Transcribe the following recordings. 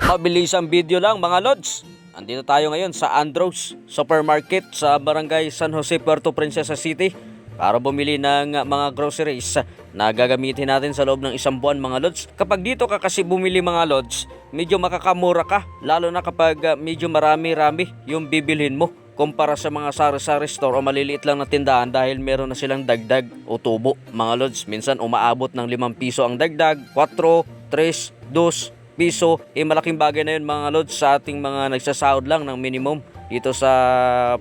Mabilisang video lang mga lods. Andito tayo ngayon sa Andros Supermarket sa Barangay San Jose, Puerto Princesa City para bumili ng mga groceries na gagamitin natin sa loob ng isang buwan mga lods. Kapag dito ka kasi bumili mga lods, medyo makakamura ka, lalo na kapag medyo marami-rami yung bibilhin mo kumpara sa mga sari-sari store o maliliit lang na tindahan dahil meron na silang dagdag o tubo mga lods. Minsan umaabot ng 5 piso ang dagdag, 4, 3, 2 piso. Malaking bagay na yun mga lods sa ating mga nagsasahod lang ng minimum dito sa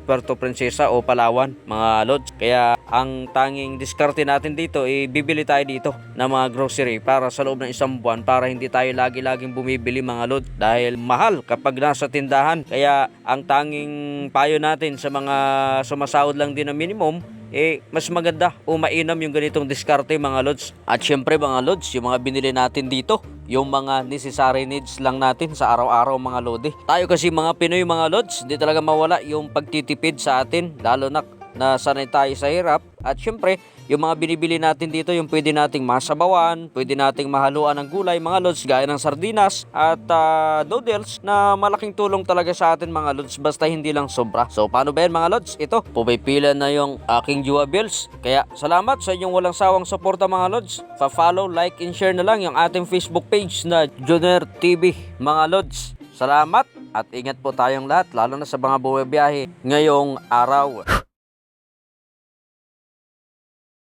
Puerto Princesa o Palawan mga lods. Kaya ang tanging diskarte natin dito bibili tayo dito ng mga grocery para sa loob ng isang buwan para hindi tayo lagi-laging bumibili mga lods dahil mahal kapag nasa tindahan. Kaya ang tanging payo natin sa mga sumasahod lang din ng minimum, mas maganda o mainam yung ganitong diskarte mga lods. At syempre mga lods, yung mga binili natin dito, yung mga necessary needs lang natin sa araw-araw mga lodi. Tayo kasi mga Pinoy mga lods, hindi talaga mawala yung pagtitipid sa atin, lalo na sanay tayo sa hirap. At syempre, yung mga binibili natin dito, yung pwede nating masabawan, pwede nating mahaluan ng gulay mga lods, gaya ng sardinas at noodles na malaking tulong talaga sa atin mga lods, basta hindi lang sobra. So paano ba yan mga lods? Ito, pumipila na yung aking Jua Bills. Kaya salamat sa inyong walang sawang suporta mga lods. Pa-follow, like, and share na lang yung ating Facebook page na Junior TV mga lods. Salamat at ingat po tayong lahat, lalo na sa mga bumibiyahe ngayong araw.